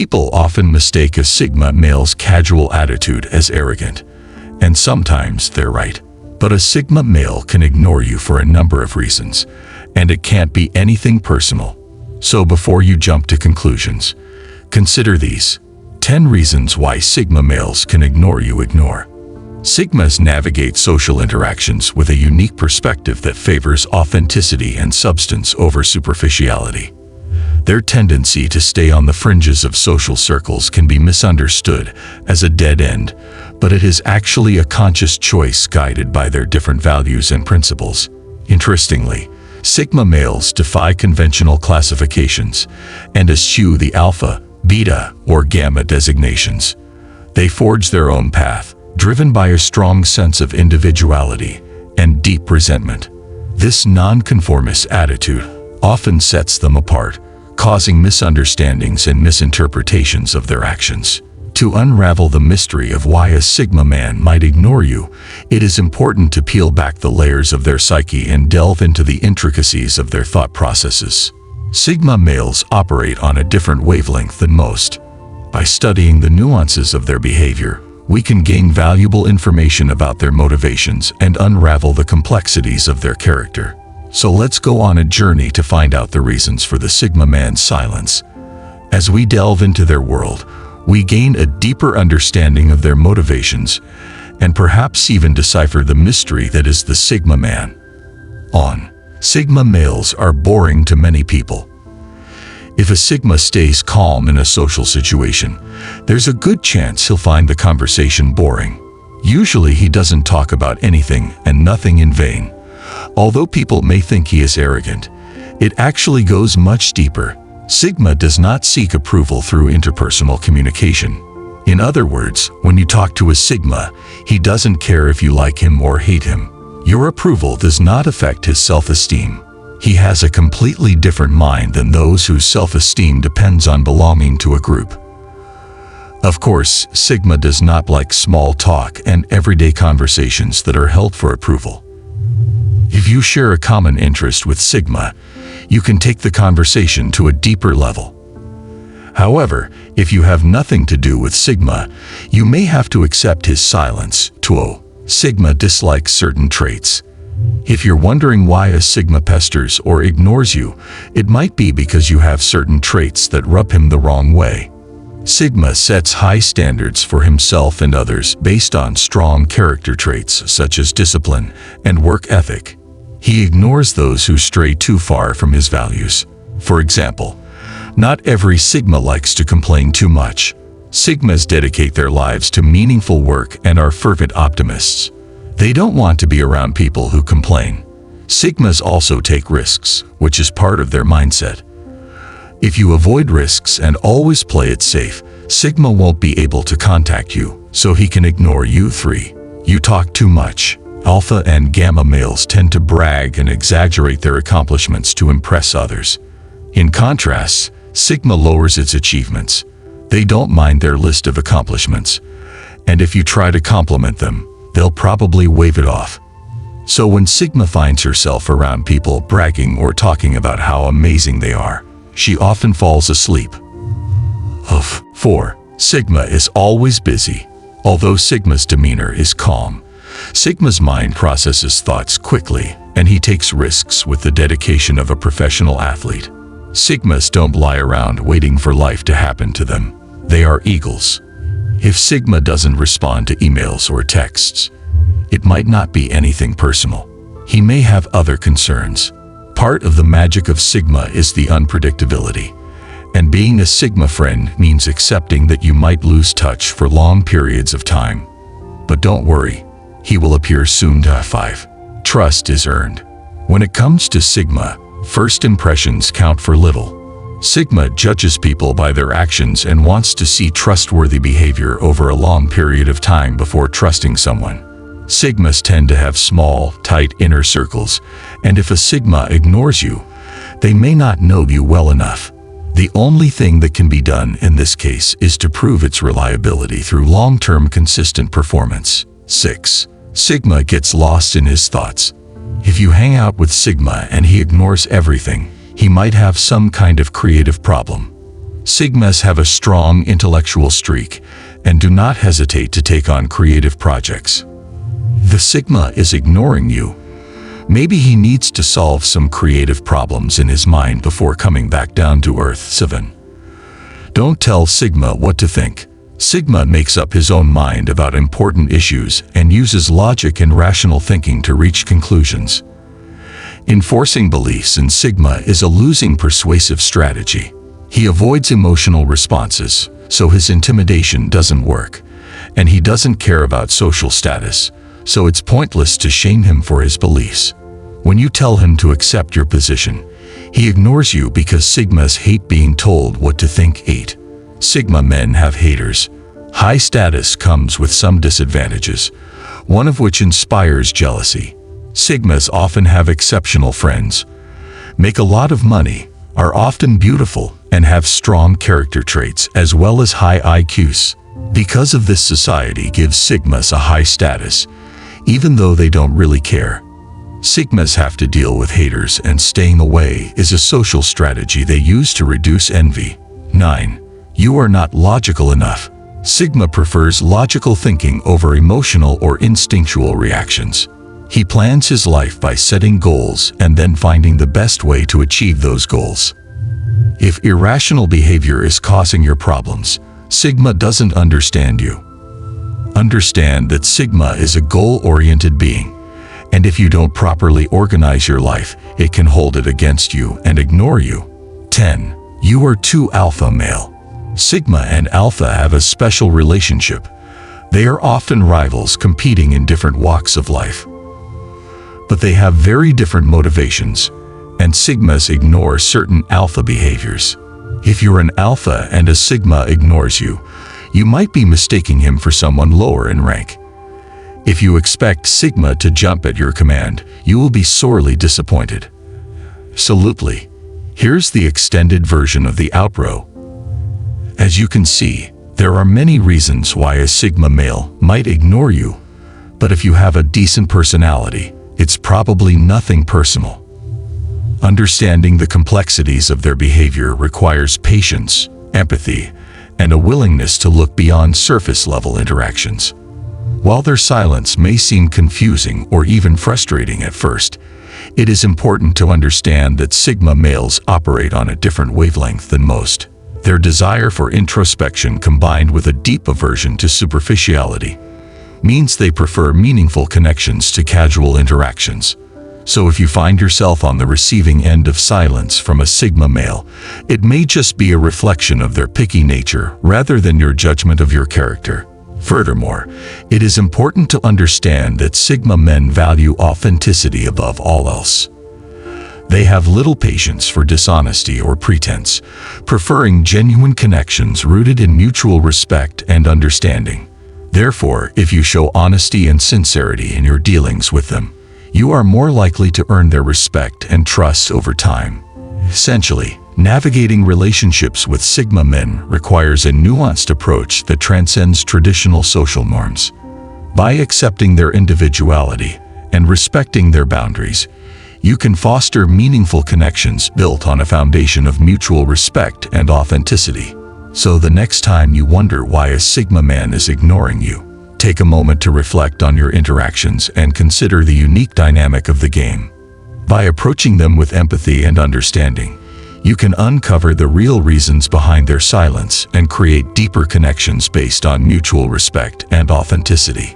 People often mistake a Sigma male's casual attitude as arrogant, and sometimes they're right. But a Sigma male can ignore you for a number of reasons, and it can't be anything personal. So before you jump to conclusions, consider these 10 reasons why Sigma males can ignore you. Sigmas navigate social interactions with a unique perspective that favors authenticity and substance over superficiality. Their tendency to stay on the fringes of social circles can be misunderstood as a dead end, but it is actually a conscious choice guided by their different values and principles. Interestingly, Sigma males defy conventional classifications and eschew the alpha, beta, or gamma designations. They forge their own path, driven by a strong sense of individuality and deep resentment. This nonconformist attitude often sets them apart, causing misunderstandings and misinterpretations of their actions. To unravel the mystery of why a Sigma man might ignore you, it is important to peel back the layers of their psyche and delve into the intricacies of their thought processes. Sigma males operate on a different wavelength than most. By studying the nuances of their behavior, we can gain valuable information about their motivations and unravel the complexities of their character. So let's go on a journey to find out the reasons for the Sigma man's silence. As we delve into their world, we gain a deeper understanding of their motivations and perhaps even decipher the mystery that is the Sigma man. Sigma males are boring to many people. If a Sigma stays calm in a social situation, there's a good chance he'll find the conversation boring. Usually he doesn't talk about anything and nothing in vain. Although people may think he is arrogant, it actually goes much deeper. Sigma does not seek approval through interpersonal communication. In other words, when you talk to a Sigma, he doesn't care if you like him or hate him. Your approval does not affect his self-esteem. He has a completely different mind than those whose self-esteem depends on belonging to a group. Of course, Sigma does not like small talk and everyday conversations that are held for approval. If you share a common interest with Sigma, you can take the conversation to a deeper level. However, if you have nothing to do with Sigma, you may have to accept his silence. Sigma dislikes certain traits. If you're wondering why a Sigma pesters or ignores you, it might be because you have certain traits that rub him the wrong way. Sigma sets high standards for himself and others based on strong character traits such as discipline and work ethic. He ignores those who stray too far from his values. For example, not every Sigma likes to complain too much. Sigmas dedicate their lives to meaningful work and are fervent optimists. They don't want to be around people who complain. Sigmas also take risks, which is part of their mindset. If you avoid risks and always play it safe, Sigma won't be able to contact you, so he can ignore you. 3. You talk too much. Alpha and Gamma males tend to brag and exaggerate their accomplishments to impress others. In contrast, Sigma lowers its achievements. They don't mind their list of accomplishments, and if you try to compliment them, they'll probably wave it off. So when Sigma finds herself around people bragging or talking about how amazing they are, she often falls asleep. 4. Sigma is always busy. Although Sigma's demeanor is calm, Sigma's mind processes thoughts quickly, and he takes risks with the dedication of a professional athlete. Sigmas don't lie around waiting for life to happen to them. They are eagles. If Sigma doesn't respond to emails or texts, it might not be anything personal. He may have other concerns. Part of the magic of Sigma is the unpredictability. And being a Sigma friend means accepting that you might lose touch for long periods of time. But don't worry, he will appear soon. 5. Trust is earned. When it comes to Sigma, first impressions count for little. Sigma judges people by their actions and wants to see trustworthy behavior over a long period of time before trusting someone. Sigmas tend to have small, tight inner circles, and if a Sigma ignores you, they may not know you well enough. The only thing that can be done in this case is to prove its reliability through long-term consistent performance. 6. Sigma gets lost in his thoughts. If you hang out with Sigma and he ignores everything, he might have some kind of creative problem. Sigmas have a strong intellectual streak and do not hesitate to take on creative projects. The Sigma is ignoring you. Maybe he needs to solve some creative problems in his mind before coming back down to earth. 7. Don't tell Sigma what to think. Sigma makes up his own mind about important issues and uses logic and rational thinking to reach conclusions. Enforcing beliefs in Sigma is a losing persuasive strategy. He avoids emotional responses, so his intimidation doesn't work, and he doesn't care about social status, so it's pointless to shame him for his beliefs. When you tell him to accept your position, he ignores you because Sigmas hate being told what to think. 8. Sigma men have haters. High status comes with some disadvantages, one of which inspires jealousy. Sigmas often have exceptional friends, make a lot of money, are often beautiful, and have strong character traits as well as high IQs. Because of this, society gives Sigmas a high status, even though they don't really care. Sigmas have to deal with haters, and staying away is a social strategy they use to reduce envy. 9. You are not logical enough. Sigma prefers logical thinking over emotional or instinctual reactions. He plans his life by setting goals and then finding the best way to achieve those goals. If irrational behavior is causing your problems, Sigma doesn't understand you. Understand that Sigma is a goal-oriented being, and if you don't properly organize your life, it can hold it against you and ignore you. 10. You are too alpha male. Sigma and Alpha have a special relationship. They are often rivals competing in different walks of life. But they have very different motivations, and Sigmas ignore certain Alpha behaviors. If you're an Alpha and a Sigma ignores you, you might be mistaking him for someone lower in rank. If you expect Sigma to jump at your command, you will be sorely disappointed. Absolutely. Here's the extended version of the outro. As you can see, there are many reasons why a Sigma male might ignore you, but if you have a decent personality, it's probably nothing personal. Understanding the complexities of their behavior requires patience, empathy, and a willingness to look beyond surface-level interactions. While their silence may seem confusing or even frustrating at first, it is important to understand that Sigma males operate on a different wavelength than most. Their desire for introspection combined with a deep aversion to superficiality means they prefer meaningful connections to casual interactions. So if you find yourself on the receiving end of silence from a Sigma male, it may just be a reflection of their picky nature rather than your judgment of your character. Furthermore, it is important to understand that Sigma men value authenticity above all else. They have little patience for dishonesty or pretense, preferring genuine connections rooted in mutual respect and understanding. Therefore, if you show honesty and sincerity in your dealings with them, you are more likely to earn their respect and trust over time. Essentially, navigating relationships with Sigma men requires a nuanced approach that transcends traditional social norms. By accepting their individuality and respecting their boundaries, you can foster meaningful connections built on a foundation of mutual respect and authenticity. So the next time you wonder why a Sigma man is ignoring you, take a moment to reflect on your interactions and consider the unique dynamic of the game. By approaching them with empathy and understanding, you can uncover the real reasons behind their silence and create deeper connections based on mutual respect and authenticity.